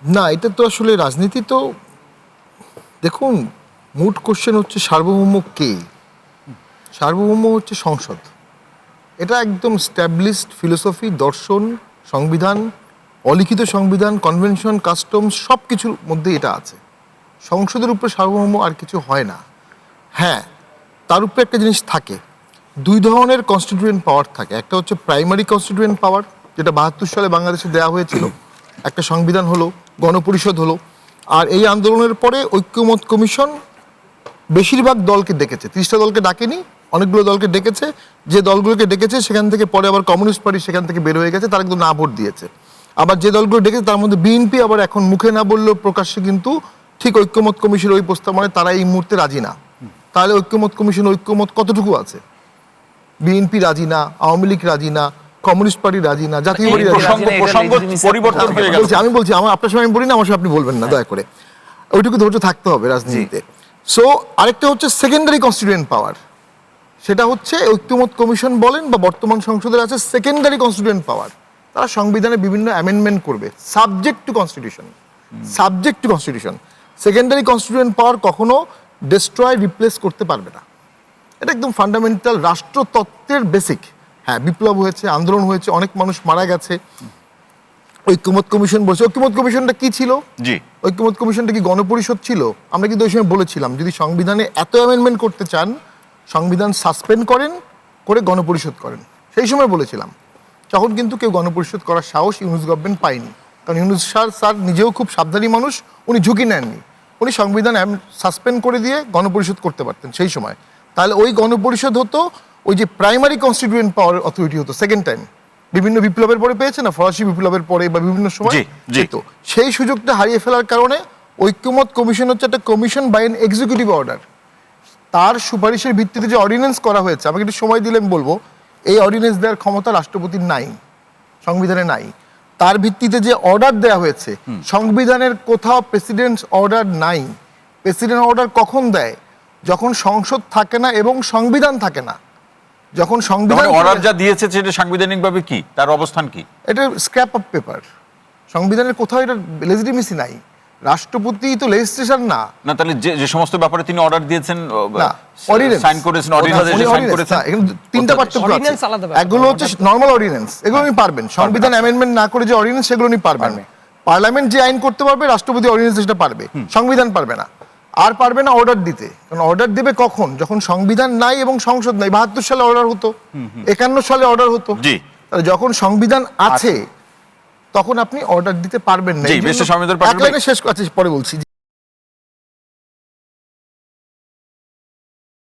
না, এটা তো আসলে রাজনীতি তো দেখুন, মুড কোশ্চেন হচ্ছে সার্বভৌম কে? সার্বভৌম হচ্ছে সংসদ। এটা একদম স্ট্যাবলিশড ফিলোসফি, দর্শন, সংবিধান, অলিখিত সংবিধান, কনভেনশন, কাস্টমস সব কিছুর মধ্যে এটা আছে। সংসদের উপরে সার্বভৌম আর কিছু হয় না। হ্যাঁ, তার উপরে একটা জিনিস থাকে, দুই ধরনের কনস্টিটিউয়েন্ট পাওয়ার থাকে। একটা হচ্ছে প্রাইমারি কনস্টিটিউয়েন্ট পাওয়ার, যেটা ৭২ সালে বাংলাদেশে দেওয়া হয়েছিল, একটা সংবিধান হলো, গণপরিষদ হলো। আর এই আন্দোলনের পরে ঐক্যমত কমিশন বেশিরভাগ দলকে ডেকেছে, ৩০টা দলকে ডাকেনি, অনেকগুলো দলকে ডেকেছে। যে দলগুলোকে ডেকেছে সেখান থেকে পরে আবার কমিউনিস্ট পার্টি সেখান থেকে বের হয়ে গেছে, তারা কিন্তু না ভোট দিয়েছে। আবার যে দলগুলো ডেকেছে তার মধ্যে বিএনপি আবার এখন মুখে না বললেও প্রকাশ্যে কিন্তু ঠিক ঐক্যমত কমিশনের ওই প্রস্তাবনায় তারা এই মুহূর্তে রাজি না। তাহলে ঐক্যমত কমিশন ঐক্যমত কতটুকু আছে? বিএনপি রাজি না, আওয়ামী লীগ রাজি না, কমিউনিস্ট পার্টি রাজি না, জাতীয় পার্টি রাজি না। প্রসঙ্গ পরিবর্তন হয়ে গেল। আমি বলছি আমার আপনার সময় আমি বলি না, আমার সময় আপনি বলবেন না, দয়া করে। ওইটুকু ধৈর্য থাকতে হবে রাজনীতিতে। সো আরেকটা হচ্ছে সেকেন্ডারি কনস্টিটিউয়েন্ট পাওয়ার, সেটা হচ্ছে ঐক্যমত কমিশন বলেন বা বর্তমান সংসদের আছে সেকেন্ডারি কনস্টিটিউয়েন্ট পাওয়ার। তারা সংবিধানে বিভিন্ন অ্যামেন্ডমেন্ট করবে subject to constitution. Subject to constitution. Secondary constituent পাওয়ার কখনো ডিস্ট্রয় রিপ্লেস করতে পারবে না। এটা একদম ফান্ডামেন্টাল রাষ্ট্রতত্ত্বের বেসিক। হ্যাঁ, বিপ্লব হয়েছে, আন্দোলন হয়েছে, অনেক মানুষ মারা গেছে, ঐক্যমত কমিশন বলছে। ঐক্যমত কমিশনটা কি ছিল? জি, ঐক্যমত কমিশনটা কি গণপরিষদ ছিল? আমরা কিন্তু ওই সময় বলেছিলাম যদি সংবিধানে এত অ্যামেন্ডমেন্ট করতে চান, সংবিধান সাসপেন্ড করেন, করে গণপরিষদ করেন। সেই সময় বলেছিলাম। তখন কিন্তু কেউ গণপরিষদ করার সাহস ইউনুস গভর্নমেন্ট পায়নি, কারণ ইউনুস স্যার নিজেও খুব সাবধানী মানুষ, উনি ঝুঁকি নেননি। উনি সংবিধান সাসপেন্ড করে দিয়ে গণপরিষদ করতে পারতেন সেই সময়। তাহলে ওই গণপরিষদ হতো, ওই যে প্রাইমারি কনস্টিটিউয়েন্ট পাওয়ার অথরিটি হতো সেকেন্ড টাইম। বিভিন্ন বিপ্লবের পরে পেয়েছে না, ফরাসি বিপ্লবের পরে বা বিভিন্ন সময়। তো সেই সুযোগটা হারিয়ে ফেলার কারণে ঐক্যমত কমিশন হচ্ছে একটা commission by an executive order. তার সুপারিশের ভিত্তিতে যে অর্ডিন্যান্স করা হয়েছে, আমাকে একটু সময় দিলে আমি বলবো, এই অর্ডিন্যান্স দেওয়ার ক্ষমতা রাষ্ট্রপতির নাই, সংবিধানে নাই। তার ভিত্তিতে যে অর্ডার দেওয়া হয়েছে, সংবিধানের কোথাও প্রেসিডেন্টস অর্ডার নাই। প্রেসিডেন্ট অর্ডার কখন দেয়? যখন সংসদ থাকে না এবং সংবিধান থাকে না। যখন সংবিধান অর্ডার যা দিয়েছে সেটা সাংবিধানিকভাবে কি, তার অবস্থান কি? এটা স্ক্র্যাপ অফ পেপার। সংবিধানের কোথাও এটা লেজিটিমেসি নাই। রাষ্ট্রপতি তো লেজিসলেশন না। না, তাহলে যে সমস্ত ব্যাপারে তিনি অর্ডার দিয়েছেন, সাইন করেছেন, তিনটা পার্থক্য আছে। এগুলো হচ্ছে নরমাল অর্ডিন্যান্স, এগুলো উনি পারবেন। সংবিধান অ্যামেন্ডমেন্ট না করে যে অর্ডিন্যান্স, সেগুলো উনি পারবেন। পার্লামেন্ট যে আইন করতে পারবে, রাষ্ট্রপতি অর্ডিন্যান্স সেটা পারবে, সংবিধান পারবে না। আর পারবে না অর্ডার দিতে, কারণ অর্ডার দেবে কখন? যখন সংবিধান নাই এবং সংসদ নাই। ৭২ সালে অর্ডার হতো, ৫১ সালে অর্ডার হতো। যখন সংবিধান আছে তখন আপনি অর্ডার দিতে পারবেন না। শেষ, পরে বলছি।